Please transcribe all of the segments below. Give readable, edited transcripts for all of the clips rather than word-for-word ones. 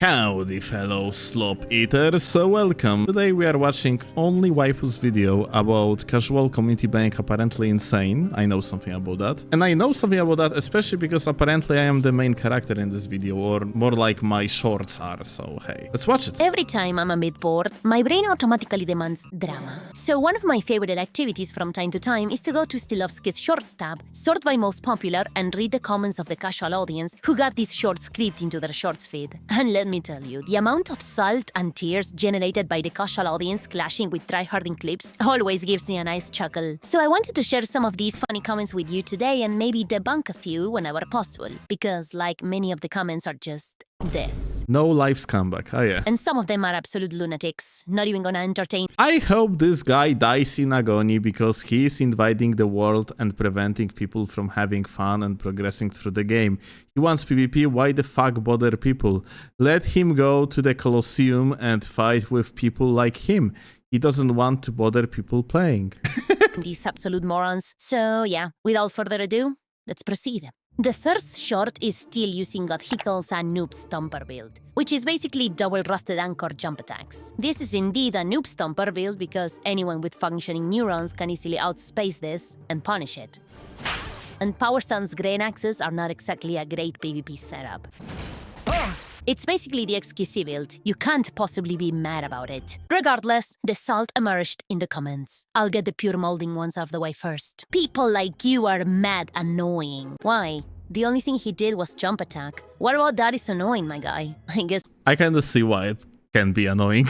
Howdy fellow slop eaters, so welcome. Today we are watching only waifu's video about casual community being apparently insane. I know something about that. And I know something about that especially because apparently I am the main character in this video, or more like my shorts are, so hey. Let's watch it. Every time I'm a bit bored, my brain automatically demands drama. So one of my favorite activities from time to time is to go to Steelovsky's Shorts tab, sort by most popular, and read the comments of the casual audience who got these shorts clipped into their shorts feed. And let me tell you, the amount of salt and tears generated by the casual audience clashing with tryharding clips always gives me a nice chuckle. So I wanted to share some of these funny comments with you today and maybe debunk a few whenever possible, because like many of the comments are just this. No life's comeback, oh yeah. And some of them are absolute lunatics, not even gonna entertain. I hope this guy dies in agony because he is invading the world and preventing people from having fun and progressing through the game. He wants PvP, why the fuck bother people? Let him go to the Colosseum and fight with people like him. He doesn't want to bother people playing. These absolute morons. So yeah, without further ado, let's proceed. The first short is still using what he calls a noob stomper build, which is basically double rusted anchor jump attacks. This is indeed a noob stomper build because anyone with functioning neurons can easily outspace this and punish it. And Power Sun's grain axes are not exactly a great PvP setup. It's basically the XQC build. You can't possibly be mad about it. Regardless, the salt emerged in the comments. I'll get the pure molding ones out of the way first. People like you are mad annoying. Why? The only thing he did was jump attack. What about that is annoying, my guy? I guess I kind of see why it can be annoying.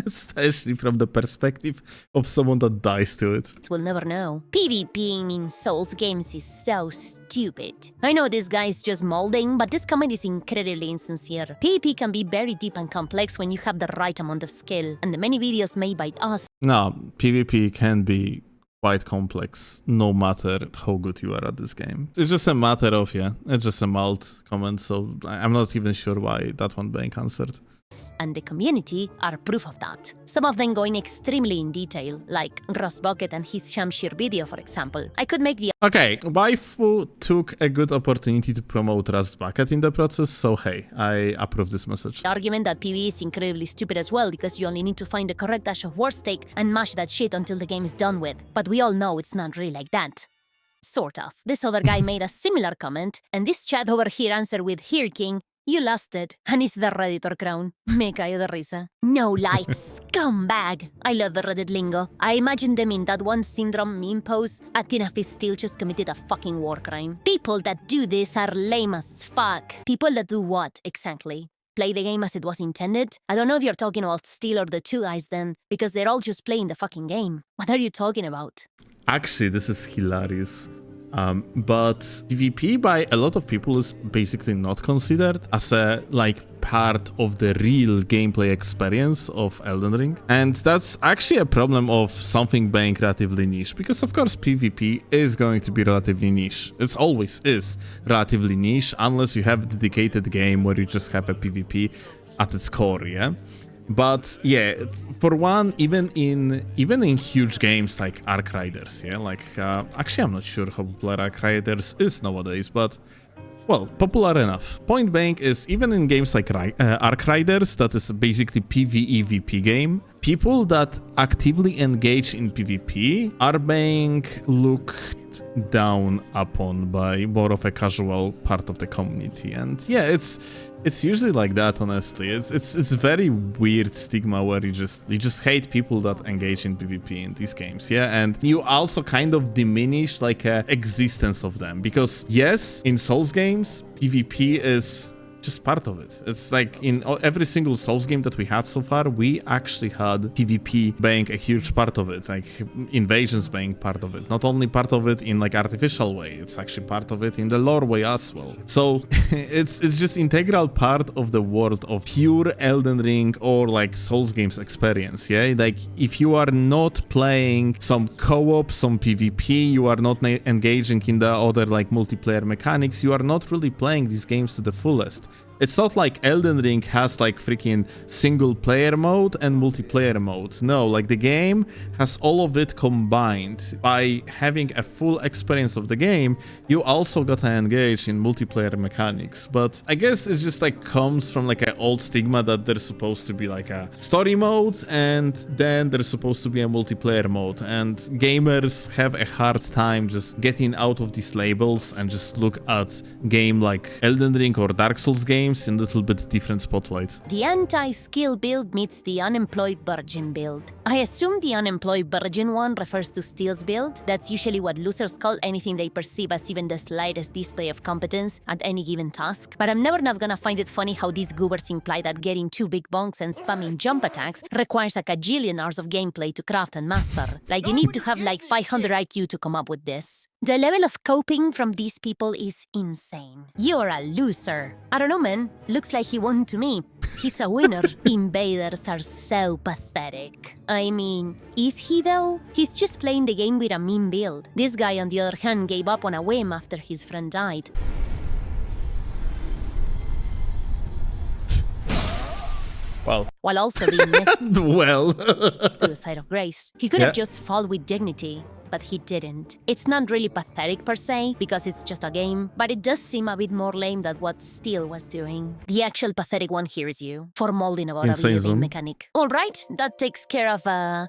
Especially from the perspective of someone that dies to it. we'll never know. PvPing in Souls games is so stupid. I know this guy is just molding, but this comment is incredibly insincere. PvP can be very deep and complex when you have the right amount of skill, and the many videos made by us. No, PvP can be quite complex, no matter how good you are at this game. It's just a matter of, yeah, it's just a mild comment, so I'm not even sure why that one being answered. And the community are proof of that. Some of them going extremely in detail, like Ross Bucket and his Shamshir video, for example. I could make the Okay, waifu took a good opportunity to promote Rust Bucket in the process, so hey, I approve this message. argument that PvE is incredibly stupid as well because you only need to find the correct dash of war stake and mash that shit until the game is done with. But we all know it's not really like that. Sort of. This other guy made a similar comment, and this chat over here answered with "Here King, you lost it," and it's the Redditor crown. Me cayo de risa. No life, scumbag. I love the Reddit lingo. I imagine them in that one syndrome meme pose. Athena still just committed a fucking war crime. People that do this are lame as fuck. People that do what, exactly? Play the game as it was intended? I don't know if you're talking about Steel or the two guys then, because they're all just playing the fucking game. What are you talking about? Actually, this is hilarious. But PvP by a lot of people is basically not considered as a part of the real gameplay experience of Elden Ring. And that's actually a problem of something being relatively niche, because of course PvP is going to be relatively niche. It always is relatively niche unless you have a dedicated game where you just have a PvP at its core, yeah? But yeah, for one, even in huge games like Arc Riders, yeah, actually I'm not sure how popular Arc Riders is nowadays, but well, popular enough. Point being is, even in games like Arc Riders, that is basically PvE-VP game, people that actively engage in PvP are being looked down upon by more of a casual part of the community. And yeah, it's usually like that, honestly. It's very weird stigma where you just hate people that engage in PvP in these games, yeah? And you also kind of diminish existence of them, because yes, in Souls games, PvP is just part of it. It's like in every single Souls game that we had so far, we actually had PvP being a huge part of it, like invasions being part of it. Not only part of it in artificial way, it's actually part of it in the lore way as well. So it's just integral part of the world of pure Elden Ring or Souls games experience, yeah? If you are not playing some co-op, some PvP, you are not engaging in the other multiplayer mechanics, you are not really playing these games to the fullest. It's not like Elden Ring has like freaking single player mode and multiplayer mode. No, like the game has all of it combined. By having a full experience of the game, you also gotta engage in multiplayer mechanics. But I guess it's just like comes from like an old stigma that there's supposed to be like a story mode and then there's supposed to be a multiplayer mode. And gamers have a hard time just getting out of these labels and just look at game like Elden Ring or Dark Souls games in a little bit different spotlight. The anti-skill build meets the unemployed virgin build. I assume the unemployed virgin one refers to Steel's build. That's usually what losers call anything they perceive as even the slightest display of competence at any given task. But I'm never not gonna find it funny how these goobers imply that getting 2 big bonks and spamming jump attacks requires a gajillion hours of gameplay to craft and master. Like you need to have like 500 IQ to come up with this. The level of coping from these people is insane. You're a loser. I don't know, man. Looks like he won to me. He's a winner. Invaders are so pathetic. I mean, is he though? He's just playing the game with a mean build. This guy, on the other hand, gave up on a whim after his friend died. Wow. While also being next Well. to the side of grace. He could have just fought with dignity, but he didn't. It's not really pathetic per se, because it's just a game, but it does seem a bit more lame than what Steel was doing. The actual pathetic one here is you, for molding about a video game mechanic. Alright, that takes care of the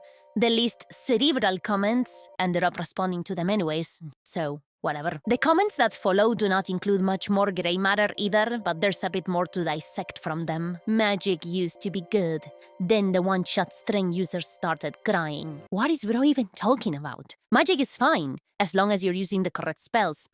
least cerebral comments. Ended up responding to them anyways, so whatever. The comments that follow do not include much more gray matter either, but there's a bit more to dissect from them. Magic used to be good. Then the one-shot string users started crying. What is bro even talking about? Magic is fine, as long as you're using the correct spells.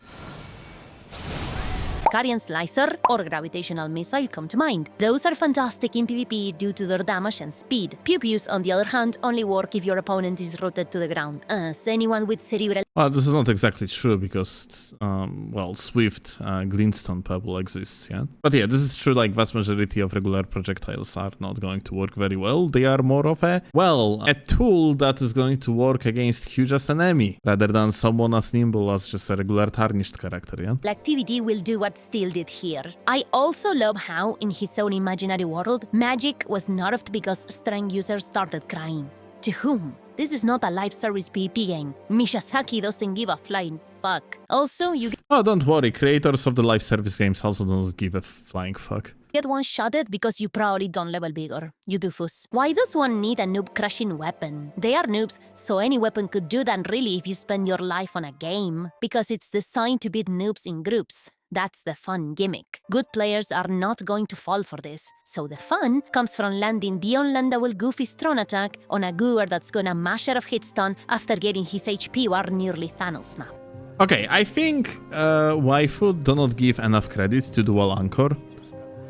Carrion Slicer or Gravitational Missile come to mind. Those are fantastic in PvP due to their damage and speed. Pew-pews, on the other hand, only work if your opponent is rooted to the ground. As anyone with cerebral... Well, this is not exactly true because, well, Swift Glintstone Pebble exists, yeah? But yeah, this is true, like, vast majority of regular projectiles are not going to work very well. They are more of a, well, a tool that is going to work against huge as an enemy, rather than someone as nimble as just a regular tarnished character, yeah? Activity will do what Steel did here. I also love how, in his own imaginary world, magic was nerfed because strength users started crying. To whom? This is not a live service PvP game. Miyazaki doesn't give a flying fuck. Also, you Oh, don't worry, creators of the live service games also don't give a flying fuck. get one-shotted because you probably don't level bigger, you doofus. Why does one need a noob-crushing weapon? They are noobs, so any weapon could do that really if you spend your life on a game. Because it's designed to beat noobs in groups. That's the fun gimmick. Good players are not going to fall for this, so the fun comes from landing the unlandable goofy strong attack on a goober that's gonna mash out of hitstun after getting his HP war nearly Thanos snap. Okay, I think Waifu do not give enough credit to Dual Anchor.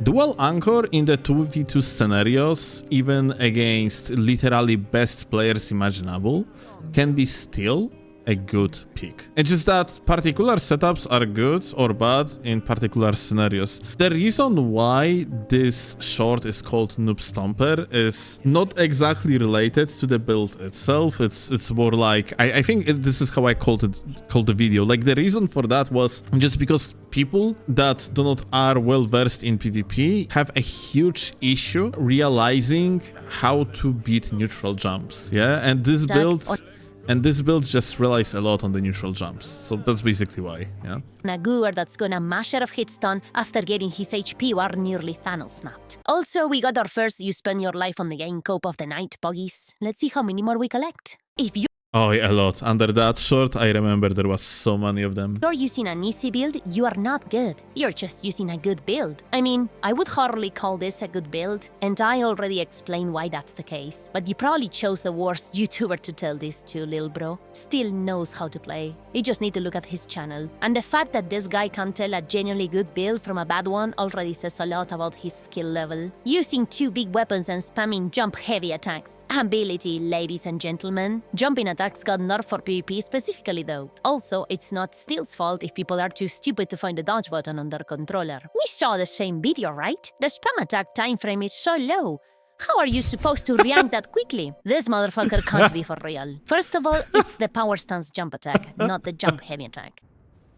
Dual Anchor in the 2v2 scenarios, even against literally best players imaginable, can be still a good pick. It's just that particular setups are good or bad in particular scenarios. The reason why this short is called Noob Stomper is not exactly related to the build itself. It's more like, I think this is how I called the video. Like, the reason for that was just because people that do not are well versed in PvP have a huge issue realizing how to beat neutral jumps. Yeah, and this build just relies a lot on the neutral jumps. So that's basically why, yeah? A goober that's gonna mash out of hitstun after getting his HP war nearly Thanos snapped. Also, we got our first you spend your life on the game cope of the night, poggies. Let's see how many more we collect. If you Oh, a lot. Under that short, I remember there was so many of them. You're using an easy build, you are not good. You're just using a good build. I mean, I would hardly call this a good build, and I already explained why that's the case. But you probably chose the worst YouTuber to tell this to, lil bro. Still knows how to play. You just need to look at his channel. And the fact that this guy can tell a genuinely good build from a bad one already says a lot about his skill level. Using 2 big weapons and spamming jump-heavy attacks. Ability, ladies and gentlemen. Jumping attacks got nerfed for PvP specifically though. Also, it's not Steel's fault if people are too stupid to find the dodge button on their controller. We saw the same video, right? The spam attack time frame is so low. How are you supposed to react that quickly? This motherfucker can't be for real. First of all, it's the power stance jump attack, not the jump heavy attack.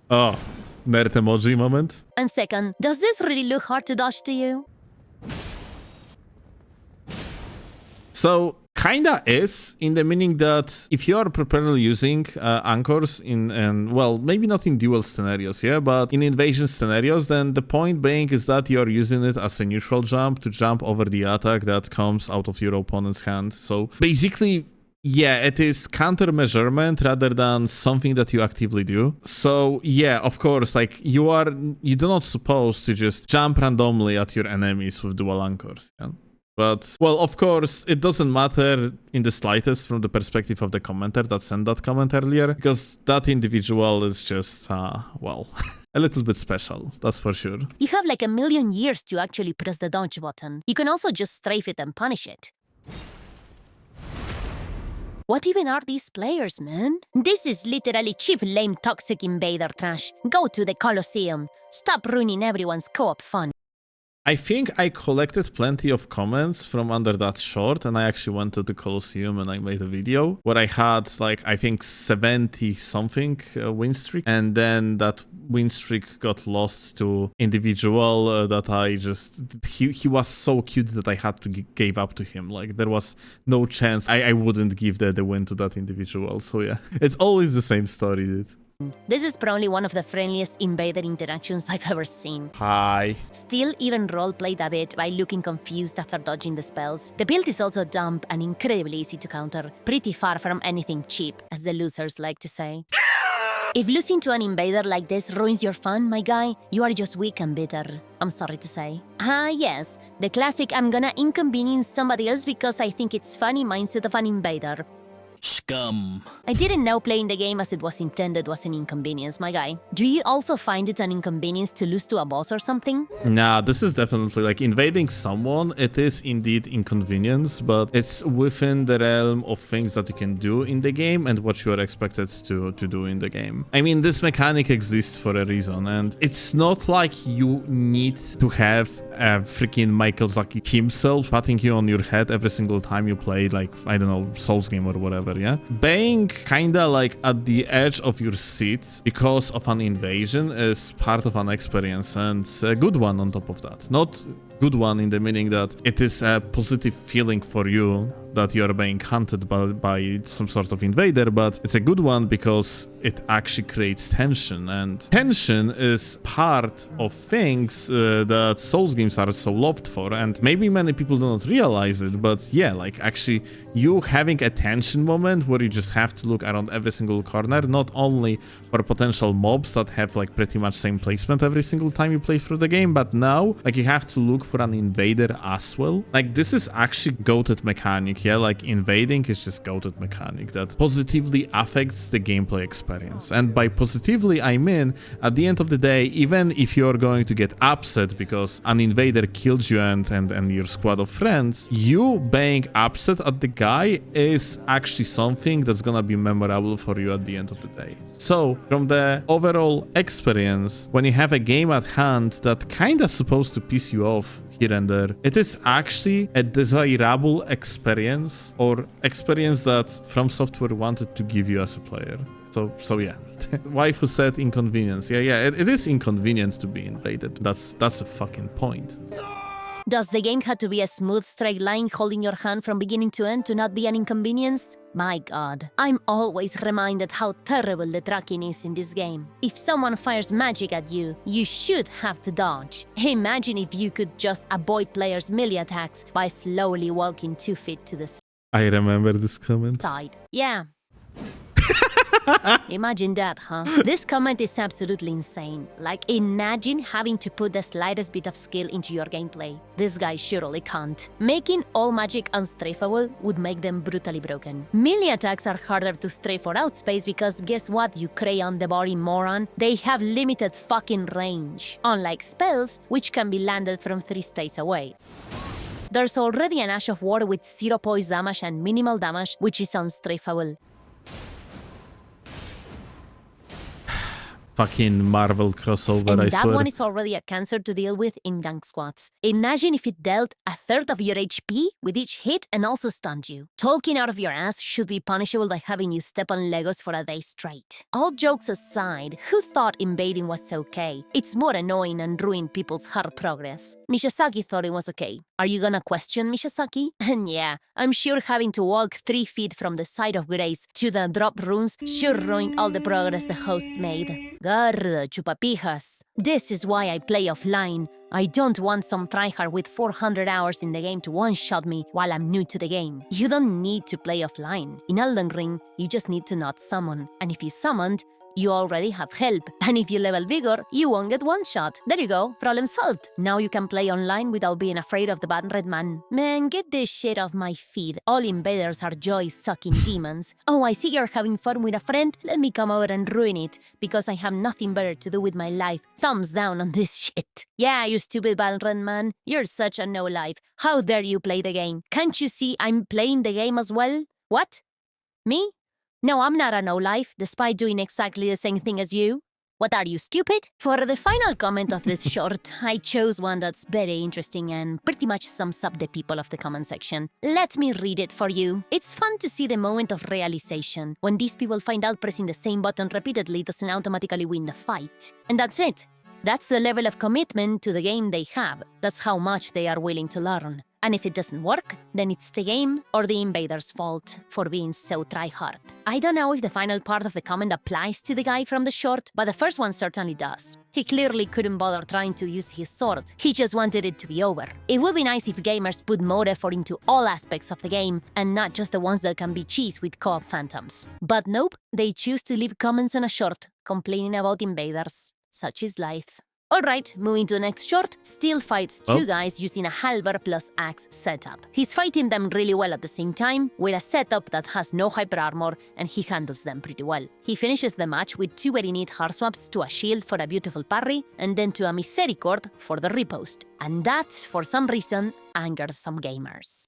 Oh, nerd emoji moment. And second, does this really look hard to dodge to you? So, kinda is, in the meaning that if you are properly using anchors well, maybe not in duel scenarios, yeah, but in invasion scenarios, then the point being is that you are using it as a neutral jump to jump over the attack that comes out of your opponent's hand. So, basically, yeah, it is counter-measurement rather than something that you actively do. So, yeah, of course, like, you're not supposed to just jump randomly at your enemies with dual anchors, yeah? But, well, of course, it doesn't matter in the slightest from the perspective of the commenter that sent that comment earlier, because that individual is just, well, a little bit special, that's for sure. You have like a million years to actually press the dodge button. You can also just strafe it and punish it. What even are these players, man? This is literally cheap, lame, toxic invader trash. Go to the Colosseum. Stop ruining everyone's co-op fun. I think I collected plenty of comments from under that short, and I actually went to the Colosseum and I made a video where I had like, I think 70 something win streak, and then that win streak got lost to individual that I just, he was so cute that I had to give up to him. Like, there was no chance I wouldn't give the win to that individual. So yeah, it's always the same story, dude. This is probably one of the friendliest invader interactions I've ever seen. Hi. Still even roleplayed a bit by looking confused after dodging the spells. The build is also dumb and incredibly easy to counter. Pretty far from anything cheap, as the losers like to say. If losing to an invader like this ruins your fun, my guy, you are just weak and bitter. I'm sorry to say. Yes, the classic I'm gonna inconvenience somebody else because I think it's funny mindset of an invader. Scum. I didn't know playing the game as it was intended was an inconvenience, my guy. Do you also find it an inconvenience to lose to a boss or something? Nah, this is definitely like invading someone. It is indeed inconvenience, but it's within the realm of things that you can do in the game and what you are expected to do in the game. I mean, this mechanic exists for a reason, and it's not like you need to have a freaking Michael Zaki himself patting you on your head every single time you play, like, I don't know, Souls game or whatever, yeah? Being kinda like at the edge of your seat because of an invasion is part of an experience, and a good one on top of that. Not good one in the meaning that it is a positive feeling for you that you are being hunted by some sort of invader, but it's a good one because it actually creates tension, and tension is part of things that Souls games are so loved for, and maybe many people do not realize it, but yeah, like actually you having a tension moment where you just have to look around every single corner, not only for potential mobs that have like pretty much same placement every single time you play through the game, but now like you have to look for an invader as well. Like, this is actually goated mechanic. Yeah, like invading is just goated mechanic that positively affects the gameplay experience. And by positively, I mean, at the end of the day, even if you're going to get upset because an invader killed you and your squad of friends, you being upset at the guy is actually something that's gonna be memorable for you at the end of the day. So, from the overall experience, when you have a game at hand that kinda supposed to piss you off here and there, it is actually a desirable experience, or experience that From Software wanted to give you as a player. So yeah. Waifu said inconvenience. Yeah, it is inconvenient to be invaded. That's a fucking point. Does the game have to be a smooth straight line holding your hand from beginning to end to not be an inconvenience? My god, I'm always reminded how terrible the tracking is in this game. If someone fires magic at you, you should have to dodge. Imagine if you could just avoid players' melee attacks by slowly walking 2 feet to the I remember this comment. side. Yeah. Imagine that, huh? This comment is absolutely insane. Like, imagine having to put the slightest bit of skill into your gameplay. This guy surely can't. Making all magic unstrafable would make them brutally broken. Melee attacks are harder to strafe or outspace because guess what, you crayon devouring moron? They have limited fucking range. Unlike spells, which can be landed from 3 states away. There's already an Ash of War with 0 poise damage and minimal damage, which is unstrafable. fucking Marvel crossover, And I that swear. one is already a cancer to deal with in dunk squads. Imagine if it dealt a third of your HP with each hit and also stunned you. Talking out of your ass should be punishable by having you step on Legos for a day straight. All jokes aside, who thought invading was okay? It's more annoying and ruin people's hard progress. Miyazaki thought it was okay. Are you gonna question Miyazaki? And yeah, I'm sure having to walk 3 feet from the site of grace to the drop runes sure ruined all the progress the host made. Garda, chupapijas. This is why I play offline. I don't want some tryhard with 400 hours in the game to one-shot me while I'm new to the game. You don't need to play offline. In Elden Ring, you just need to not summon. And if you summoned, you already have help. And if you level Vigor, you won't get one-shot. There you go, problem solved. Now you can play online without being afraid of the bad red man. Man, get this shit off my feed. All invaders are joy-sucking demons. Oh, I see you're having fun with a friend. Let me come over and ruin it, because I have nothing better to do with my life. Thumbs down on this shit. Yeah, you stupid bad red man. You're such a no-life. How dare you play the game? Can't you see I'm playing the game as well? What? Me? No, I'm not a no-life, despite doing exactly the same thing as you. What are you, stupid? For the final comment of this short, I chose one that's very interesting and pretty much sums up the people of the comment section. Let me read it for you. It's fun to see the moment of realization, when these people find out pressing the same button repeatedly doesn't automatically win the fight. And that's it. That's the level of commitment to the game they have. That's how much they are willing to learn. And if it doesn't work, then it's the game or the invader's fault for being so try-hard. I don't know if the final part of the comment applies to the guy from the short, but the first one certainly does. He clearly couldn't bother trying to use his sword, he just wanted it to be over. It would be nice if gamers put more effort into all aspects of the game, and not just the ones that can be cheesed with co-op phantoms. But nope, they choose to leave comments on a short, complaining about invaders. Such is life. Alright, moving to the next short, Steel fights two guys using a halberd plus axe setup. He's fighting them really well at the same time, with a setup that has no hyper armor, and he handles them pretty well. He finishes the match with 2 very neat hard swaps to a shield for a beautiful parry, and then to a misericord for the riposte. And that, for some reason, angers some gamers.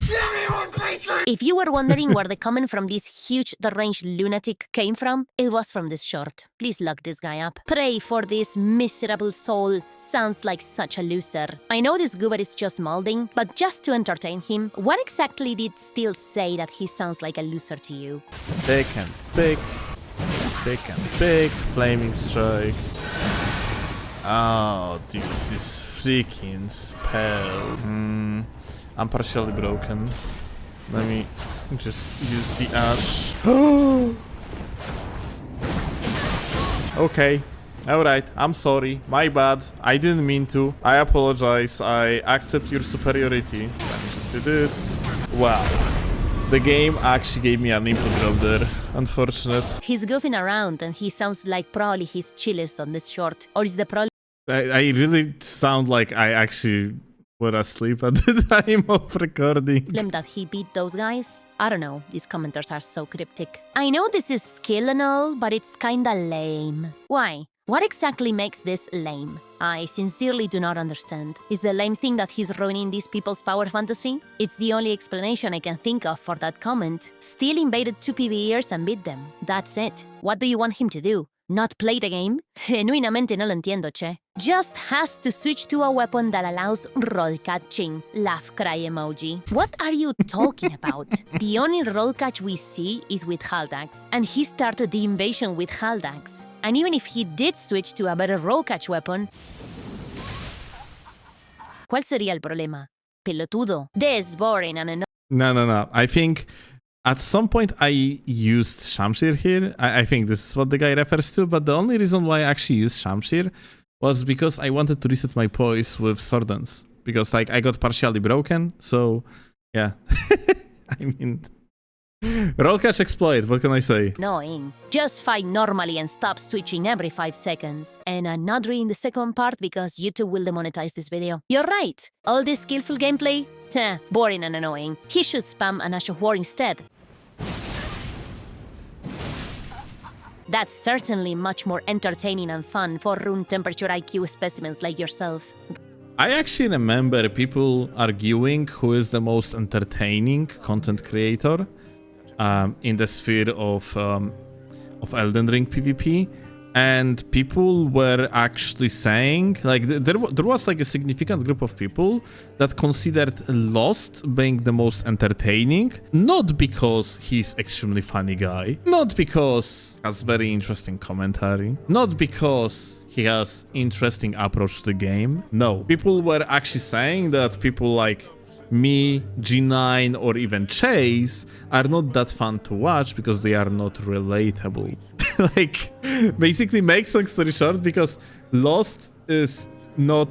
If you were wondering where the comment from this huge deranged lunatic came from, it was from this short. Please lock this guy up. Pray for this miserable soul. Sounds like such a loser. I know this goober is just molding, but just to entertain him, what exactly did Steel say that he sounds like a loser to you? Pick and pick. Pick and pick. Flaming strike. Oh, dude, this freaking spell. I'm partially broken. Let me just use the ash. Okay. Alright, I'm sorry. My bad. I didn't mean to. I apologize. I accept your superiority. Let me just do this. Wow. The game actually gave me an input drop there. Unfortunate. He's goofing around and he sounds like probably he's chillest on this short. Or is the problem I really sound like I actually were asleep at the time of recording. that he beat those guys? I don't know, these commenters are so cryptic. I know this is skill and all, but it's kinda lame. Why? What exactly makes this lame? I sincerely do not understand. Is the lame thing that he's ruining these people's power fantasy? It's the only explanation I can think of for that comment. Steel invaded 2 PvEers and beat them. That's it. What do you want him to do? Not play the game? Genuinamente no lo entiendo, che. Just has to switch to a weapon that allows roll catching. Laugh cry emoji. What are you talking about? The only roll catch we see is with Haldax, and he started the invasion with Haldax. And even if he did switch to a better roll catch weapon, ¿cuál sería el problema? Pelotudo. This is boring and No. I think at some point I used Shamshir here. I think this is what the guy refers to, but the only reason why I actually used Shamshir was because I wanted to reset my poise with sword dance. Because like I got partially broken, so yeah. I mean, roll catch exploit, what can I say? annoying. Just fight normally and stop switching every 5 seconds. And I'm not reading the second part because YouTube will demonetize this video. You're right. All this skillful gameplay? Boring and annoying. He should spam an Ash of War instead. That's certainly much more entertaining and fun for room temperature IQ specimens like yourself. I actually remember people arguing who is the most entertaining content creator in the sphere of Elden Ring PvP, And people were actually saying, like, there was like a significant group of people that considered Lost being the most entertaining, not because he's extremely funny guy, not because he has very interesting commentary, not because he has interesting approach to the game. No, people were actually saying that people like me, G9, or even Chase are not that fun to watch because they are not relatable. Like, basically, make long story short, because Lost is not,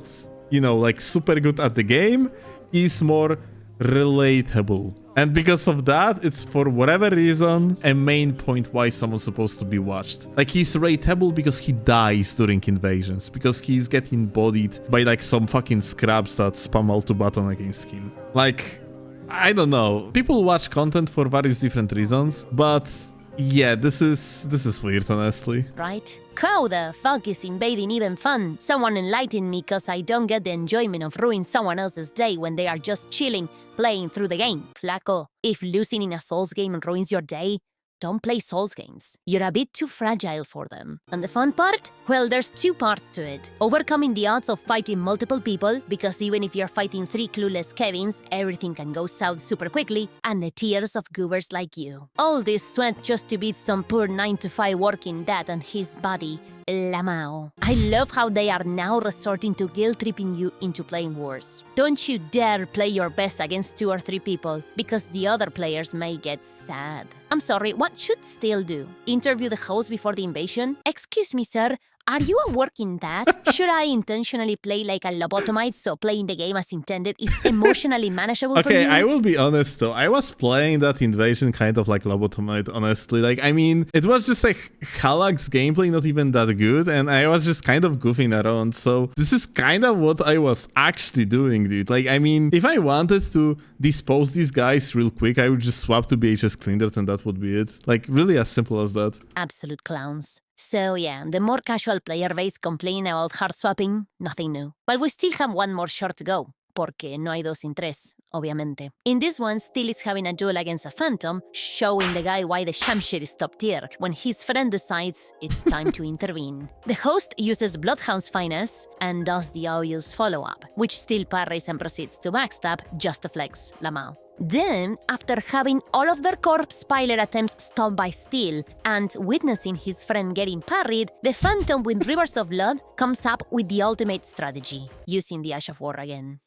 you know, like super good at the game, he's more relatable. And because of that, it's for whatever reason a main point why someone's supposed to be watched. Like, he's relatable because he dies during invasions, because he's getting bodied by like some fucking scrubs that spam ulti button against him. Like, I don't know. People watch content for various different reasons, but yeah, this is weird, honestly. Right? How the fuck is invading even fun? Someone enlighten me, cause I don't get the enjoyment of ruining someone else's day when they are just chilling, playing through the game. Flaco, if losing in a Souls game ruins your day, don't play Souls games. You're a bit too fragile for them. And the fun part? Well, there's two parts to it. Overcoming the odds of fighting multiple people, because even if you're fighting 3 clueless Kevins, everything can go south super quickly, and the tears of goobers like you. All this sweat just to beat some poor 9-to-5 working dad and his body, Lamao. I love how they are now resorting to guilt-tripping you into playing worse. Don't you dare play your best against 2 or 3 people, because the other players may get sad. I'm sorry, what should Steel do? Interview the host before the invasion? Excuse me, sir, are you a working dad? Should I intentionally play like a lobotomite so playing the game as intended is emotionally manageable for you? Okay, I will be honest though. I was playing that invasion kind of like lobotomite, honestly. Like, I mean, it was just like Halak's gameplay not even that good, and I was just kind of goofing around. So this is kind of what I was actually doing, dude. Like, I mean, if I wanted to dispose these guys real quick, I would just swap to BHS Cleandirt and that would be it. Like, really as simple as that. Absolute clowns. So yeah, the more casual player base complaining about hard swapping, nothing new. But we still have one more short to go, porque no hay 2 sin 3, obviamente. In this one, Steel is having a duel against a Phantom, showing the guy why the Shamshir is top tier, when his friend decides it's time to intervene. The host uses Bloodhound's finesse and does the obvious follow-up, which Steel parries and proceeds to backstab just to flex Lamau. Then, after having all of their corpse pilot attempts stopped by Steel and witnessing his friend getting parried, the Phantom with Rivers of Blood comes up with the ultimate strategy, using the Ash of War again.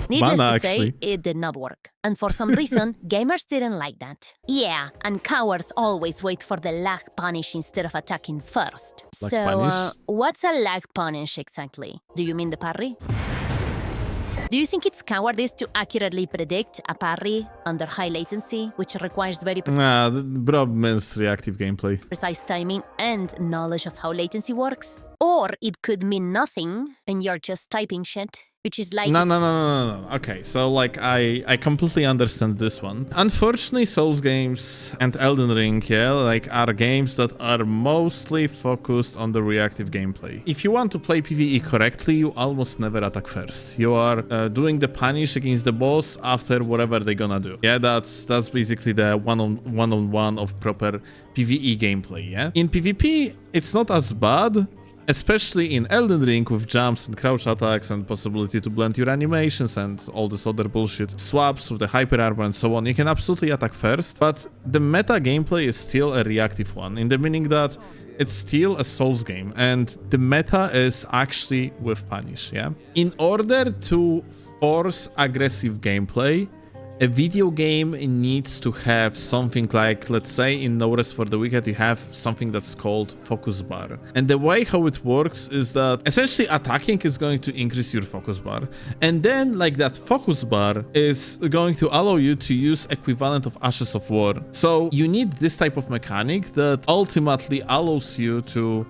Needless to say, it did not work. And for some reason, gamers didn't like that. Yeah, and cowards always wait for the lag punish instead of attacking first. Lag what's a lag punish exactly? Do you mean the parry? Do you think it's cowardice to accurately predict a parry under high latency, which requires very the problem is reactive gameplay. precise timing and knowledge of how latency works? Or it could mean nothing and you're just typing shit, which is like... No. Okay, so like I completely understand this one. Unfortunately, Souls games and Elden Ring, yeah, like are games that are mostly focused on the reactive gameplay. If you want to play PvE correctly, you almost never attack first. You are doing the punish against the boss after whatever they're gonna do. Yeah, that's basically the one-on-one of proper PvE gameplay, yeah? In PvP, it's not as bad, especially in Elden Ring with jumps and crouch attacks and possibility to blend your animations and all this other bullshit. Swaps with the hyper armor and so on. You can absolutely attack first, but the meta gameplay is still a reactive one, in the meaning that it's still a Souls game and the meta is actually with punish, yeah? In order to force aggressive gameplay, a video game needs to have something like, let's say in No Rest for the Wicked, you have something that's called focus bar. And the way how it works is that essentially attacking is going to increase your focus bar. And then like that focus bar is going to allow you to use equivalent of Ashes of War. So you need this type of mechanic that ultimately allows you to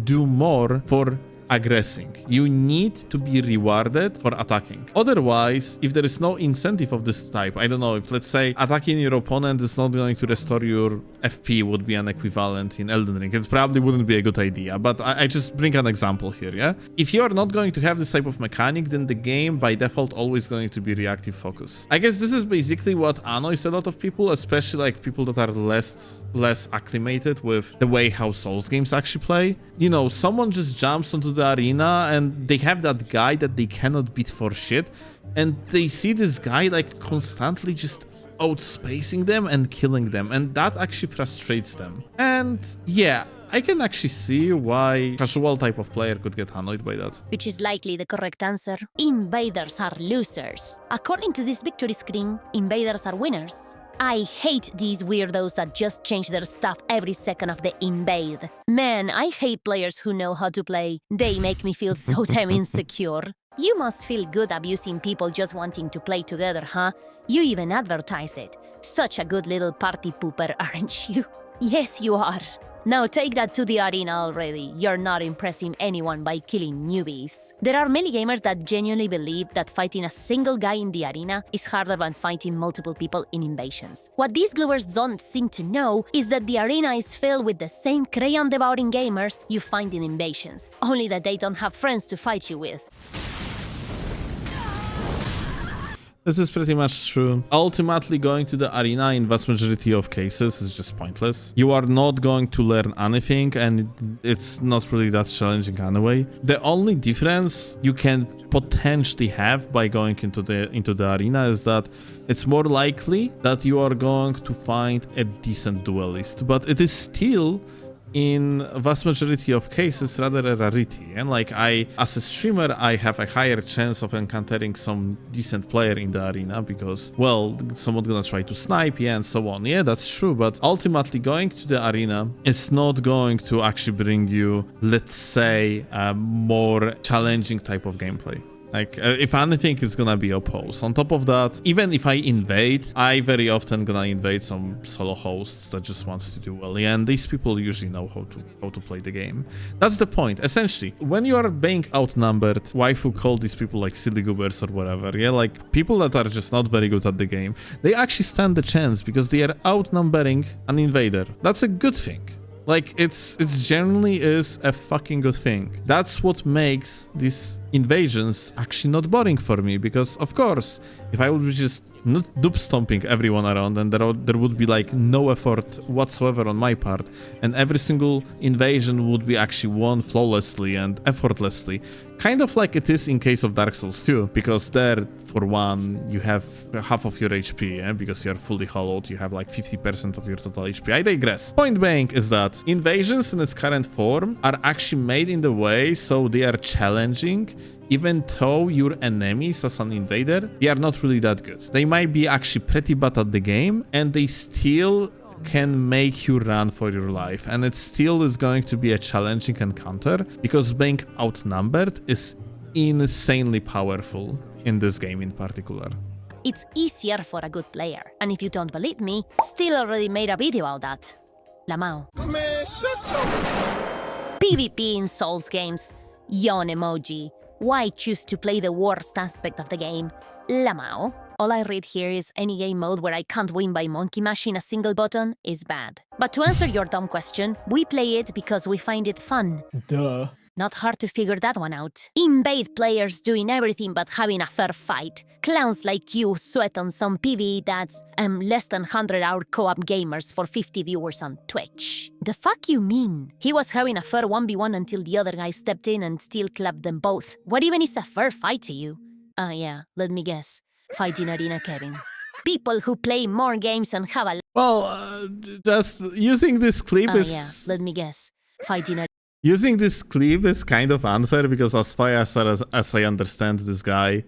do more for aggressing. You need to be rewarded for attacking. Otherwise, if there is no incentive of this type, I don't know, if let's say attacking your opponent is not going to restore your FP would be an equivalent in Elden Ring. It probably wouldn't be a good idea, but I just bring an example here, yeah? If you're not going to have this type of mechanic, then the game by default always going to be reactive focus. I guess this is basically what annoys a lot of people, especially like people that are less acclimated with the way how Souls games actually play. You know, someone just jumps onto the arena and they have that guy that they cannot beat for shit, and they see this guy like constantly just outspacing them and killing them, and that actually frustrates them. And yeah, I can actually see why casual type of player could get annoyed by that. Which is likely the correct answer. Invaders are losers. According to this victory screen, invaders are winners. I hate these weirdos that just change their stuff every second of the invade. Man, I hate players who know how to play. They make me feel so damn insecure. You must feel good abusing people just wanting to play together, huh? You even advertise it. Such a good little party pooper, aren't you? Yes, you are. Now take that to the arena already. You're not impressing anyone by killing newbies. There are many gamers that genuinely believe that fighting a single guy in the arena is harder than fighting multiple people in invasions. What these gluers don't seem to know is that the arena is filled with the same crayon-devouring gamers you find in invasions, only that they don't have friends to fight you with. This is pretty much true. Ultimately, going to the arena in vast majority of cases is just pointless. You are not going to learn anything, and it's not really that challenging anyway. The only difference you can potentially have by going into the arena is that it's more likely that you are going to find a decent duelist, but it is still, in vast majority of cases, rather a rarity. And like as a streamer, I have a higher chance of encountering some decent player in the arena because, well, someone's gonna try to snipe you and so on. Yeah, that's true, but ultimately going to the arena is not going to actually bring you, let's say, a more challenging type of gameplay. Like, if anything, it's gonna be opposed. On top of that, even if I invade, I very often gonna invade some solo hosts that just wants to do well. Yeah, and these people usually know how to play the game. That's the point. Essentially, when you are being outnumbered, waifu call these people like silly goobers or whatever. Yeah, like people that are just not very good at the game, they actually stand the chance because they are outnumbering an invader. That's a good thing. Like, it's generally is a fucking good thing. That's what makes these invasions actually not boring for me, because of course, if I would be just noob stomping everyone around, and there would be like no effort whatsoever on my part, and every single invasion would be actually won flawlessly and effortlessly, kind of like it is in case of Dark Souls 2, because there, for one, you have half of your HP, yeah? Because you're fully hollowed, you have like 50% of your total HP. I digress. Point being is that invasions in its current form are actually made in the way so they are challenging, even though your enemies as an invader, they are not really that good. They might be actually pretty bad at the game, and they still can make you run for your life, and it still is going to be a challenging encounter because being outnumbered is insanely powerful in this game in particular. It's easier for a good player, and if you don't believe me, Steel already made a video about that. Lamau. PvP in Souls games. Yawn emoji. Why choose to play the worst aspect of the game? Lamau. All I read here is any game mode where I can't win by monkey mashing a single button is bad. But to answer your dumb question, we play it because we find it fun. Duh. Not hard to figure that one out. Invade players doing everything but having a fair fight. Clowns like you sweat on some PvE that's less than 100-hour co-op gamers for 50 viewers on Twitch. The fuck you mean? He was having a fair 1v1 until the other guy stepped in and still clapped them both. What even is a fair fight to you? Yeah, let me guess. Fighting arena Kevins. People who play more games and have a... Well, just using this clip is... yeah, let me guess. Fighting arena... Using this clip is kind of unfair because as far as I understand, this guy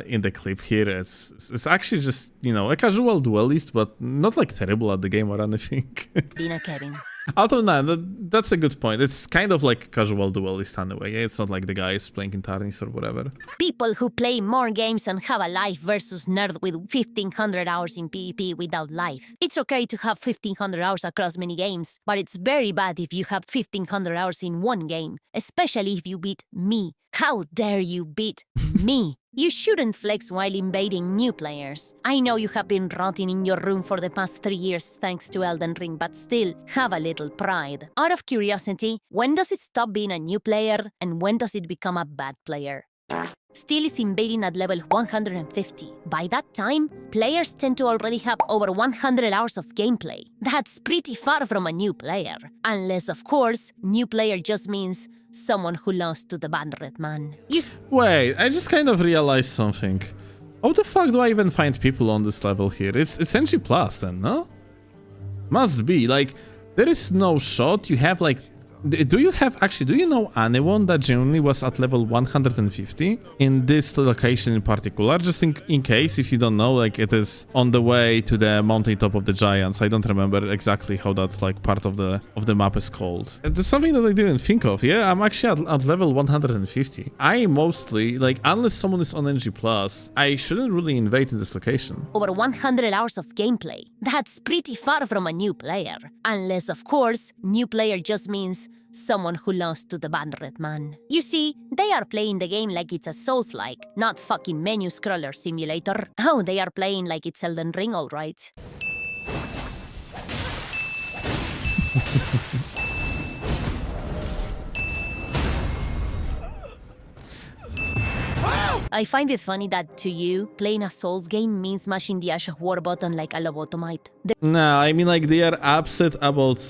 in the clip here. It's actually just, you know, a casual duelist, but not like terrible at the game or anything. Dina Kevin's. Although, no, that's a good point. It's kind of like casual duelist anyway. It's not like the guys playing in Tarnis or whatever. People who play more games and have a life versus nerd with 1500 hours in PvP without life. It's okay to have 1500 hours across many games, but it's very bad if you have 1500 hours in one game, especially if you beat me. How dare you beat me? You shouldn't flex while invading new players. I know you have been rotting in your room for the past 3 years thanks to Elden Ring, but still, have a little pride. Out of curiosity, when does it stop being a new player and when does it become a bad player? Steel is invading at level 150. By that time, players tend to already have over 100 hours of gameplay. That's pretty far from a new player. Unless, of course, new player just means someone who lost to the Bandred Man. Wait, I just kind of realized something. How the fuck do I even find people on this level here? It's NG plus then, no? Must be. Like, there is no shot. You have like... Do you know anyone that genuinely was at level 150 in this location in particular? Just in case, if you don't know, like it is on the way to the mountaintop of the giants. I don't remember exactly how that like part of the map is called. There's something that I didn't think of. Yeah, I'm actually at level 150. I mostly, like, unless someone is on NG+, I shouldn't really invade in this location. Over 100 hours of gameplay. That's pretty far from a new player. Unless, of course, new player just means someone who lost to the Bandred Man. You see, they are playing the game like it's a Souls-like, not fucking menu scroller simulator. Oh, they are playing like it's Elden Ring, alright. I find it funny that, to you, playing a Souls game means mashing the Ash of War button like a lobotomite. Nah, I mean, like, they are upset about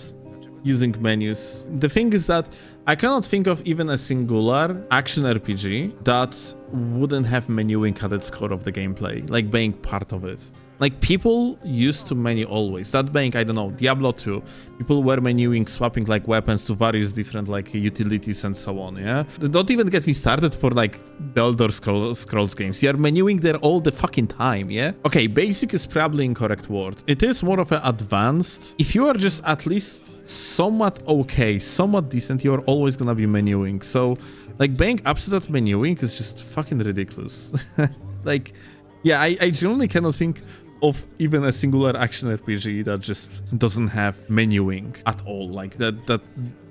using menus. The thing is that I cannot think of even a singular action RPG that wouldn't have menuing at its core of the gameplay, like being part of it. Like, people used to menu always. That being, I don't know, Diablo 2, people were menuing, swapping like weapons to various different like utilities and so on, yeah? Don't even get me started for like the Elder Scrolls games. You are menuing there all the fucking time, yeah? Okay, basic is probably incorrect word. It is more of an advanced. If you are just at least somewhat okay, somewhat decent, you're always gonna be menuing. So, like, being upset at menuing is just fucking ridiculous. Like, yeah, I genuinely cannot think of even a singular action RPG that just doesn't have menuing at all, like that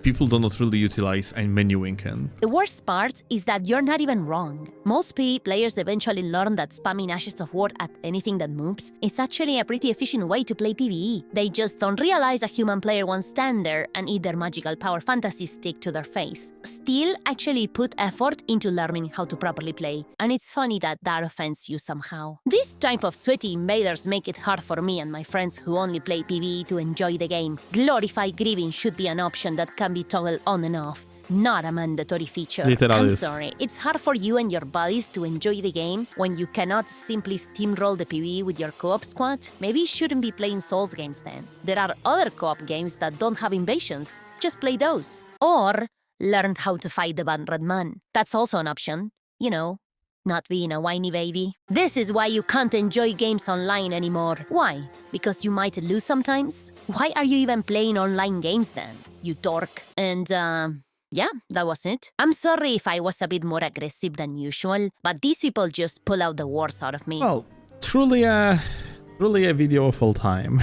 people do not really utilize and menuing can. The worst part is that you're not even wrong. Most PvE players eventually learn that spamming Ashes of War at anything that moves is actually a pretty efficient way to play PvE. They just don't realize a human player won't stand there and eat their magical power fantasy stick to their face. Steel actually put effort into learning how to properly play, and it's funny that that offends you somehow. This type of sweaty invaders make it hard for me and my friends who only play PvE to enjoy the game. Glorified grieving should be an option that can be toggled on and off, not a mandatory feature. Literally. I'm sorry, it's hard for you and your buddies to enjoy the game when you cannot simply steamroll the PvE with your co-op squad? Maybe you shouldn't be playing Souls games then. There are other co-op games that don't have invasions. Just play those. Or learn how to fight the Bandred Man. That's also an option. You know, not being a whiny baby. This is why you can't enjoy games online anymore. Why? Because you might lose sometimes? Why are you even playing online games then, you dork? And, yeah, that was it. I'm sorry if I was a bit more aggressive than usual, but these people just pull out the worst out of me. Well, truly a video of all time.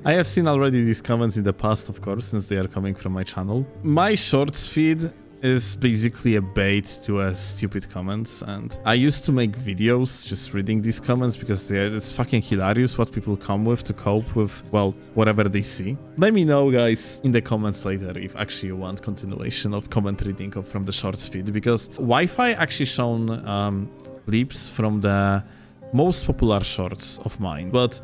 I have seen already these comments in the past, of course, since they are coming from my channel. My shorts feed is basically a bait to stupid comments, and I used to make videos just reading these comments because it's fucking hilarious what people come with to cope with, well, whatever they see. Let me know, guys, in the comments later if actually you want continuation of comment reading from the shorts feed, because Wi-Fi actually shown clips from the most popular shorts of mine, but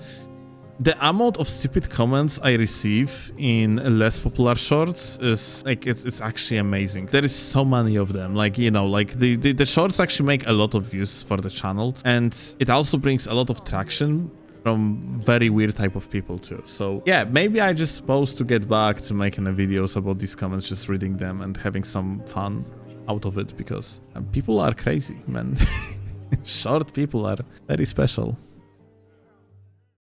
the amount of stupid comments I receive in less popular shorts is like it's actually amazing. There is so many of them. Like, you know, like the shorts actually make a lot of views for the channel, and it also brings a lot of traction from very weird type of people too. So yeah, maybe I just supposed to get back to making videos about these comments, just reading them and having some fun out of it, because people are crazy, man. Short people are very special.